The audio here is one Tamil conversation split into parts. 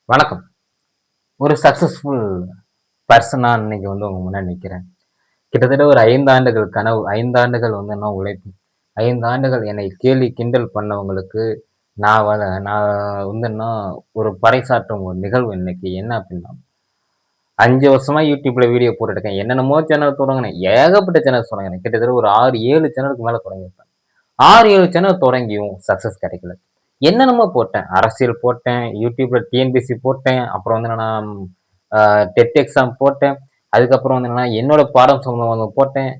வணக்கம். ஒரு சக்சஸ்ஃபுல் பெர்சனா இன்னைக்கு உங்க முன்னாடி நிக்கிறேன். கிட்டத்தட்ட ஒரு 5 ஆண்டுகள் கனவு. 5 ஆண்டுகள் நான் உழைப்பு. 5 ஆண்டுகள் என்னை கேலி கிண்டல் பண்ணவங்களுக்கு, நான் ஒரு பறைசாற்றும் ஒரு நிகழ்வு இன்னைக்கு என்ன அப்டின்னா, 5 வருஷமா YouTubeல வீடியோ போட்டுட்டுருக்கேன். என்னென்னமோ சேனல் தொடங்குனேன். ஏகப்பட்ட சேனல் தொடங்குனேன். கிட்டத்தட்ட ஒரு 6, 7 சேனலுக்கு மேல தொடங்கியிருப்பேன். 6, 7 சேனல் தொடங்கியும் சக்சஸ் கிடைக்கல. என்னென்னமோ போட்டேன். அரசியல் போட்டேன், YouTubeல டிஎன்பிஎஸ்சி போட்டேன். அப்புறம் அ டெட் எக்ஸாம் போட்டேன். அதுக்கப்புறம் என்னோட பாடம் சம்மந்தமானது போட்டேன்.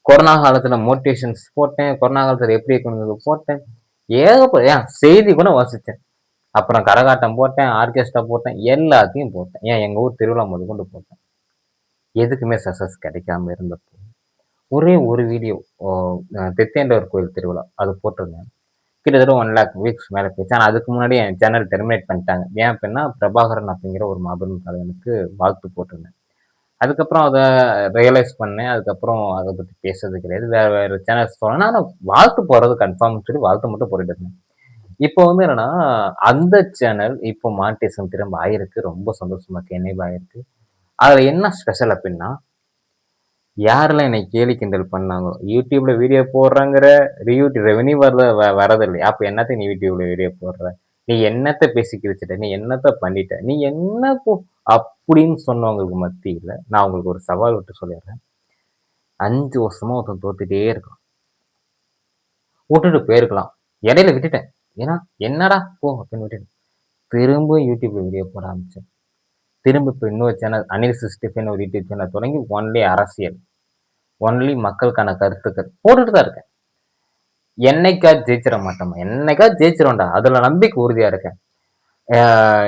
கொரோனா காலத்துல மோட்டிவேஷன்ஸ் போட்டேன். கொரோனா காலத்துல எப்படி இருக்கணுங்கிறது போட்டேன். செய்தி கூட வாசிச்சேன். அப்புறம் கரகாட்டம் போட்டேன், ஆர்கெஸ்ட்ரா போட்டேன். எல்லாத்தையும் போட்டேன். எங்க ஊர் திருவிழா முதற்கொண்டு போட்டேன். எதுக்குமே சக்சஸ் கிடைக்காம இருந்தப்போ, ஒரே ஒரு வீடியோ ஓ தித்தேண்டவர் கோயில் திருவிழா. அது போட்டிருந்தேன். கிட்டத்தட்ட 1,00,000 வியூஸ் மேல போச்சு. ஆனா அதுக்கு முன்னாடி என் சேனல் டெர்மினேட் பண்ணிட்டாங்க. ஏன் அப்டின்னா, பிரபாகரன் அப்படிங்கிற ஒரு மாபெரும் தலைவனுக்கு வாழ்த்து போட்டிருந்தேன். அதுக்கப்புறம் அத ரியலைஸ் பண்ணேன். அதுக்கப்புறம் அத பத்தி பேசுறது கிடையாது. வேற வேற சேனல்ஸ் போனேன். ஆனா வாழ்த்து போடுறது கன்ஃபார்ம்னு சொல்லி வாழ்த்து மட்டும் போட்டுட்டு இருந்தேன். இப்போ என்னன்னா, அந்த சேனல் இப்போ மானிடைசேஷன் திரும்ப ஆயிருக்கு. ரொம்ப சந்தோஷமா இருக்கு. எனேபிள் ஆயிருக்கு. அதுல என்ன ஸ்பெஷல் அப்டின்னா, யாரெல்லாம் என்னை கேலி கிண்டல் பண்ணாங்களோ, YouTubeல வீடியோ போடுறேங்கிற ரெவென்யூ வரதில்லையா? அப்ப என்னத்த நீ YouTubeல வீடியோ போடுற? நீ என்னத்த பேசி கிழிச்சுட்ட? நீ என்னத்த பண்ணிட்ட? நீ என்ன அப்படின்னு சொன்னவங்களுக்கு மத்தியில, நான் உங்களுக்கு ஒரு சவால் விட்டு சொல்லிடுறேன். 5 வருஷமா ஒருத்தன் தோத்துட்டே இருக்கான். வுட்டுட்டு போயிருக்கலாம். இடையில விட்டுட்டேன். ஏன்னா, என்னடா போ அப்படின்னு விட்டுட்டேன். திரும்ப YouTubeல வீடியோ போட ஆரம்பிச்சேன். திரும்ப இப்ப இன்னொரு சேனல் அனில் 65ன்னு ஒரு யூடியூப் சேனல் தொடங்கி ஒன்லி அரசியல். ஒன்லி மக்களுக்கான கருத்துக்கள் போட்டுட்டு தான் இருக்கேன். என்னைக்காவது ஜெயிச்சிட மாட்டோமா? என்னைக்காவது ஜெயிச்சிருவோம்டா. அதுல நம்பிக்கை உறுதியா இருக்கேன். அ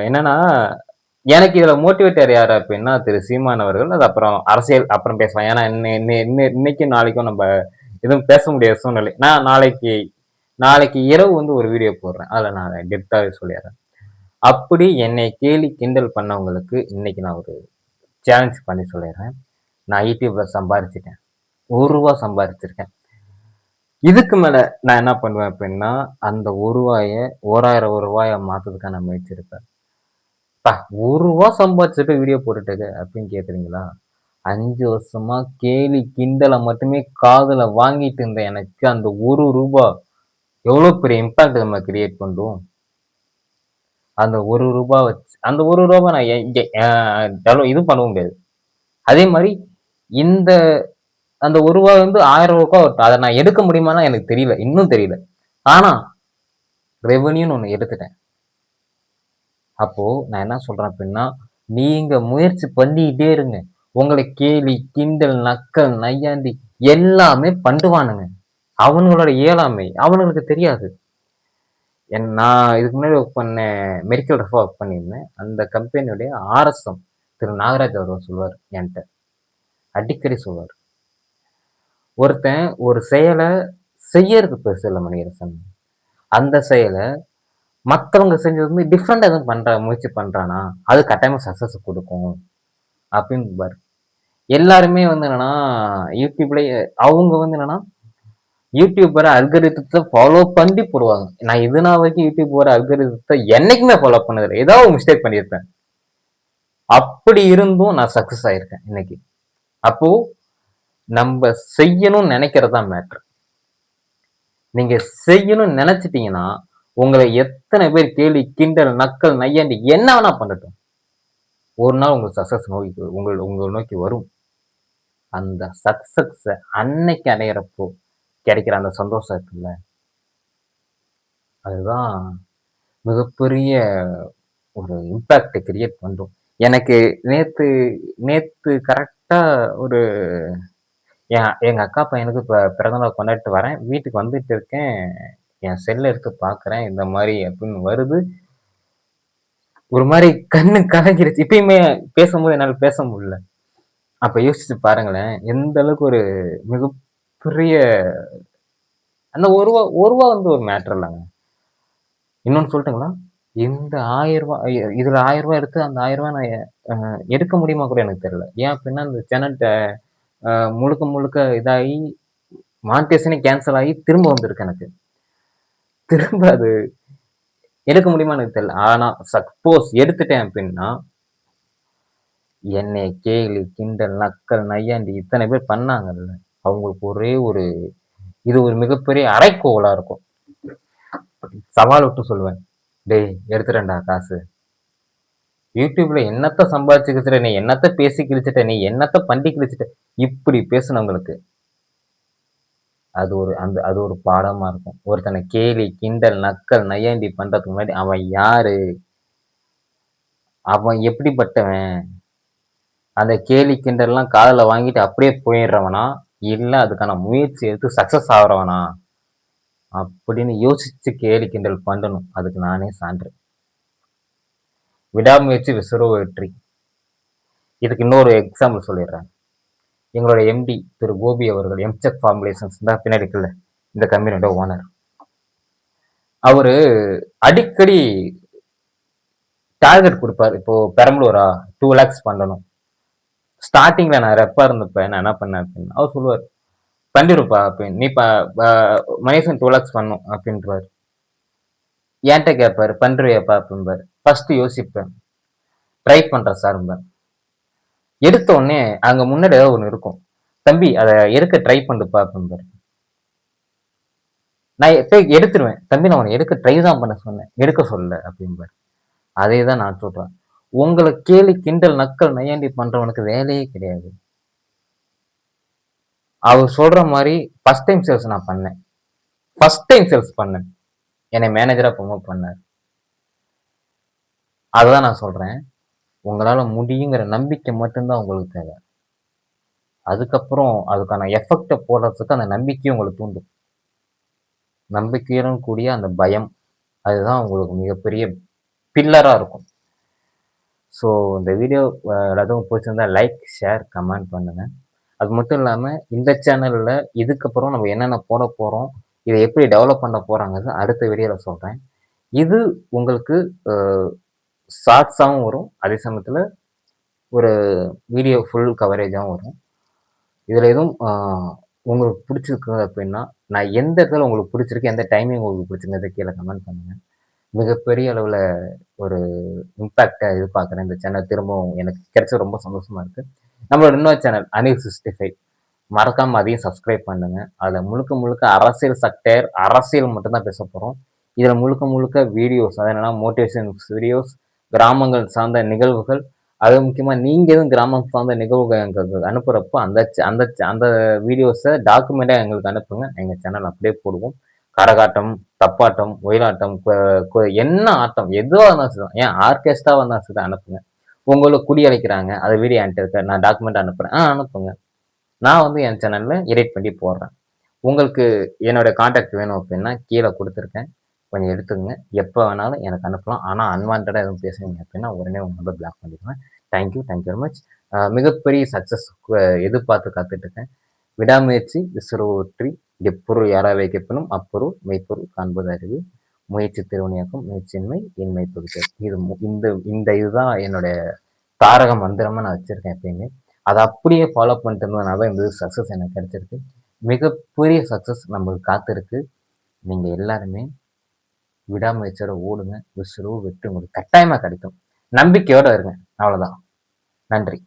என்னன்னா, எனக்கு இதுல மோட்டிவேட்டர் யாரு அப்டின்னா, திரு சீமான் அவர்கள். அது அப்புறம் அரசியல் அப்புறம் பேசலாம். ஏன்னா, இன்னைக்கும் நாளைக்கும் நம்ப எதுவும் பேச முடியாத சூழ்நிலை. நான் நாளைக்கு நாளைக்கு இரவு ஒரு வீடியோ போடுறேன். அதுல நான் டெப்த்தாவே சொல்லிர்றேன். அப்படி என்னை கேலி கிண்டல் பண்ணவங்களுக்கு இன்னைக்கு நான் ஒரு சேலஞ்ச் பண்ணி சொல்லிர்றேன். நான் YouTubeல சம்பாரிச்சுட்டேன். ரூ. 1 சம்பாரிச்சிருக்கேன். இதுக்கு மேல நான் என்ன பண்ணுவேன் அப்டின்னா, அந்த ரூ. 1 1000 மாத்துறதுக்கான முயற்சி எடுப்பேன். அப்பா ரூ. 1 சம்பாதிச்சுட்டு வீடியோ போட்டுட்டு இருக்க அப்படின்னு கேட்குறீங்களா? 5 வருஷமா கேலி, கிண்டல மட்டுமே காதுல வாங்கிட்டு இருந்த எனக்கு அந்த ரூ. 1 எவ்வளோ பெரிய இம்பாக்ட் நம்ம கிரியேட் பண்ணும். அந்த ரூ. 1 வச்சு அந்த ரூ. 1 நான் எ எ அ இது பண்ணவும் முடியாது. அதே மாரி இந்த அந்த ரூ. 1 ரூ. 1000 வரட்டும். அத நான் எடுக்க முடியுமான்னா எனக்கு தெரியல. இன்னும் தெரியல. ஆனா ரெவென்யூன்னு ஒண்ணு எடுத்துட்டேன். அப்போ நான் என்ன சொல்றேன் அப்டின்னா, நீங்க முயற்சி பண்ணிட்டே இருங்க. உங்கள கேலி, கிண்டல், நக்கல், நையாண்டி எல்லாமே பண்ணுவானுங்க. அவனுங்களோட இயலாமை அவனுங்களுக்கு தெரியாது. நான் இதுக்கு முன்னாடி ஒர்க் பண்ணேன் மெடிக்கல் ரெப்ல ஒர்க் பண்ணியிருந்தேன். அந்த கம்பெனியுடைய ஆர்எஸ்எம் திரு நாகராஜ் அவர்கள் சொல்லுவாரு என்ட்ட. அடிக்கடி சொல்லுவாரு. ஒருத்தன் ஒரு செயல செய்யறது பெருசு இல்ல மணிகரசன். அந்த செயல மத்தவங்க செஞ்சது டிஃபரெண்டா எதுவும் முயற்சி பண்றானா, அது கட்டாயமா சக்சஸ் குடுக்கும். அப்டின்பாரு. எல்லாருமே என்னன்னா, யூடியூப்லயே அவங்க என்னன்னா, யூடியூப் வர அல்காரிதத்த ஃபாலோ பண்ணி போடுவாங்க. நான் இது நாள் வரைக்கும் யூடியூப் வர அல்காரிதத்த என்னைக்குமே ஃபாலோ பண்ணதில்ல. ஏதாவது ஒரு மிஸ்டேக் பண்ணியிருப்பேன். அப்படி இருந்தும் நான் சக்சஸ் ஆயிருக்கேன் இன்னைக்கு. அப்போ நம்ப செய்யணும்னு நெனைக்கிறது தான் மேட்டர். நீங்க செய்யணும்னு நெனைச்சிட்டீங்கன்னா, உங்கள எத்தன பேர் கேலி, கிண்டல், நக்கல், நையாண்டி என்ன வேணா பண்ணட்டும். ஒரு நாள் உங்களுக்கு சக்சஸ் உங்கள நோக்கி வரும். அந்த சக்சஸ அன்னைக்கு அடையறப்போ கிடைக்கிற அந்த சந்தோஷம் இருக்குல்ல, அதுதான் மிகப்பெரிய ஒரு இம்பாக்ட் கிரியேட் பண்ரும். எனக்கு நேத்து நேத்து கரெக்ட்டா ஒரு எங்க அக்கா பையனுக்கு பிறந்தநாள் கொண்டாடிட்டு வரேன். வீட்டுக்கு வந்துட்டு இருக்கேன். என் செல்ல எடுத்து பார்க்குறேன். இந்த மாரி அப்படின்னு வருது. ஒரு மாரி கண்ணு கலங்கிருச்சு. இப்பயுமே பேசும்போது என்னால பேச முடியல. அப்ப யோசிச்சு பாருங்களேன். எந்த அளவுக்கு ஒரு மிகப்பெரிய அந்த ரூ. 1 ஒரு மேட்டர் இல்லங்க. இன்னொன்னு சொல்லட்டுங்களா? இந்த ரூ. 1000 இதுல ரூ. 1000 எடுத்து அந்த ரூ. 1000 நான் எடுக்க முடியுமா கூட எனக்கு தெரியல. ஏன் அப்டின்னா, இந்த சேனல் அ முழுக்க முழுக்க இதாகி மானிடைசேஷனே கேன்சல் ஆகி திரும்ப வந்திருக்கு எனக்கு. திரும்ப அது எடுக்க முடியுமான்னு எனக்கு தெரியல. ஆனா சப்போஸ் எடுத்துட்டேன் அப்படின்னா, என்னைய கேலி, கிண்டல், நக்கல், நையாண்டி இத்தன பேர் பண்ணாங்கல்ல. அவங்களுக்கு ஒரே ஒரு இது ஒரு மிகப்பெரிய அறைக்கூவலா இருக்கும். சவால் விட்டு சொல்லுவேன். "டேய் எடுத்துட்டேன்டா காசு. YouTubeல என்னத்த சம்பாதிச்சு கிழிச்சுட்ட, நீ என்னத்த பேசி கிழிச்சுட்ட, நீ என்னத்த பண்ணி கிழிச்சுட்ட." இப்படி பேசுனவங்களுக்கு அது ஒரு பாடமா இருக்கும். ஒருத்தன கேலி, கிண்டல், நக்கல், நையாண்டி பண்றதுக்கு முன்னாடி அவன் யாரு? அவன் எப்படிப்பட்டவன்? அந்த கேலி, கிண்டல்லாம் காதுல வாங்கிட்டு அப்படியே போயிடுறவனா? இல்ல அதுக்கான முயற்சி எடுத்து சக்சஸ் ஆகுறவனா? அப்படின்னு யோசிச்சு கேலி, கிண்டல் பண்ணணும். அதுக்கு நானே சான்று. விடாமுயற்சி விஸ்வரூப வெற்றி. இதுக்கு இன்னொரு எக்ஸாம்பிள் சொல்லிடுறேன். எங்களோட எம்டி திரு கோபி அவர்கள் எம்செக் ஃபார்முலேஷன்ஸ் தான் பின்னாடி இருக்குல்ல, இந்த கம்பெனியோட ஓனர். அவரு அடிக்கடி டார்கெட் குடுப்பாரு. இப்போ பெரம்பலூரா 2 லேக்ஸ் பண்ணணும். ஸ்டார்ட்டிங்ல நான் ரெப்பா இருந்தப்ப நான் என்ன பண்ணேன் அப்டின்னா, அவர் சொல்லுவாரு, "பண்ணிருப்பா" அப்டின்னு. "நீ ப மகேசன் 2 லேக்ஸ் பண்ணணும்" அப்டின்ருவாரு. என்ட்ட கேட்பாரு, "பண்றியாப்பா?" அப்டிம்பாரு. ஃபர்ஸ்ட் யோசிப்பேன். ட்ரை பண்றேன் சார்ம்பேன். எடுத்த உடனே அங்க முன்னாடி ஏதாவது ஒண்ணு இருக்கும். "தம்பி அத எடுக்க ட்ரை பண்ணுப்பா" அப்டிம்பாரு. நான் போய் எடுத்துருவேன். "தம்பி நான் உன்ன எடுக்க ட்ரை தான் பண்ண சொன்னேன். எடுக்க சொல்லல" அப்டிம்பாரு. அதே தான் நான் சொல்றேன். உங்கள கேலி, கிண்டல், நக்கல், நையாண்டி பண்றவனுக்கு வேலையே கிடையாது. அவர் சொல்ற மாரி ஃபர்ஸ்ட் டைம் சேல்ஸ் நான் பண்ணேன். ஃபர்ஸ்ட் டைம் சேல்ஸ் பண்ணேன். என்னை மேனேஜரா ப்ரமோட் பண்ணாரு. அததான் நான் சொல்றேன். உங்களால முடியுங்கிற நம்பிக்கை மட்டும் தான் உங்களுக்கு தேவை. அதுக்கப்புறம் அதுக்கான எஃபெக்ட்ட போடுறதுக்கு அந்த நம்பிக்கையும் உங்கள தூண்டும். நம்பிக்கையுடன் கூடிய அந்த பயம். அதுதான் உங்களுக்கு மிகப்பெரிய பில்லரா இருக்கும். ஸோ இந்த வீடியோ எல்லாத்துக்கும் பிடிச்சிருந்தா லைக், ஷேர், கமெண்ட் பண்ணுங்க. அது மட்டும் இல்லாம இந்த சேனல்ல இதுக்கப்புறம் நம்ம என்னென்ன போடப் போறோம், இத எப்படி டெவலப் பண்ண போறாங்கன்னு அடுத்த வீடியோல சொல்றேன். இது உங்களுக்கு அ ஷார்ட்ஸாவும் வரும். அதே சமயத்துல ஒரு வீடியோ ஃபுல் கவரேஜாவும் வரும். இதுல எதுவும் உங்களுக்கு பிடிச்சிருக்கு அப்படின்னா, நான் எந்த இடத்துல உங்களுக்கு பிடிச்சிருக்கு, எந்த டைமிங் உங்களுக்கு பிடிச்சிருக்குன்றத கீழ கமெண்ட் பண்ணுங்க. மிகப்பெரிய அளவுல ஒரு இம்பாக்ட்ட எதிர்பார்க்குறேன். இந்த சேனல் திரும்பவும் எனக்கு கிடைச்சது ரொம்ப சந்தோஷமா இருக்கு. நம்மளோட இன்னொரு சேனல் அனில் 65 மறக்காம அதையும் சப்ஸ்கிரைப் பண்ணுங்க. அதுல முழுக்க முழுக்க அரசியல் சக்டர், அரசியல் மட்டும் தான் பேசப் போறோம். இதுல முழுக்க முழுக்க வீடியோஸ், அது என்னன்னா மோட்டிவேஷன் வீடியோஸ், கிராமங்கள் சார்ந்த நிகழ்வுகள், அதுவும் முக்கியமா நீங்க எதுவும் கிராமம் சார்ந்த நிகழ்வுகள் எங்களுக்கு அனுப்புறப்போ அந்த வீடியோஸ டாக்குமெண்டா எங்களுக்கு அனுப்புங்க. எங்க சேனல் அப்படியே போடுவோம். கரகாட்டம், தப்பாட்டம், ஒயிலாட்டம், என்ன ஆட்டம் எதுவா இருந்தாலும் சரிதான். ஏன் ஆர்கெஸ்ட்ராவா இருந்தாலும் சரி அனுப்புங்க. உங்கள குடி அழைக்கிறாங்க. அது வீடியோ என்ட்ட இருக்கு. நான் டாக்குமெண்ட் அனுப்புறேன். அனுப்புங்க. நான் வந்து என் சேனல்ல எடிட் பண்ணி போடுறேன். உங்களுக்கு என்னோட கான்டாக்ட் வேணும் அப்படின்னா, கீழ குடுத்துருக்கேன். கொஞ்சம் எடுத்துக்கங்க. எப்ப வேணாலும் எனக்கு அனுப்பலாம். ஆனா அன்வான்டடா எதுவும் பேசுனீங்க அப்படின்னா, உடனே உங்க நம்பர் பிளாக் பண்ணிடுவேன். Thank you very much. மிகப்பெரிய சக்சஸ் எதிர்பார்த்து காத்துட்டு இருக்கேன். விடாமுயற்சி விஸ்வரூப வெற்றி. எப்பொருள் யாராய் வைக்கப்பெனும் அப்பொருள் மெய்ப்பொருள் காண்பது அறிவு. முயற்சி திருவினையாக்கும் முயற்சியின்மை இன்மை பொறுத்தல். இது இந்த இந்த இதுதான் என்னோட தாரக மந்திரமா நான் வச்சிருக்கேன் எப்பயுமே. அத அப்படியே ஃபாலோ பண்ணிட்டு இருந்ததுனால தான் இந்த சக்சஸ் எனக்கு கிடைச்சிருக்கு. மிகப்பெரிய சக்சஸ் நம்மளுக்கு காத்திருக்கு. நீங்க எல்லாருமே விடாமுயற்சியோட ஓடுங்க. விஸ்வரூப வெற்றி உங்களுக்கு கட்டாயமா கிடைக்கும். நம்பிக்கையோட இருங்க. அவ்வளோதான். நன்றி.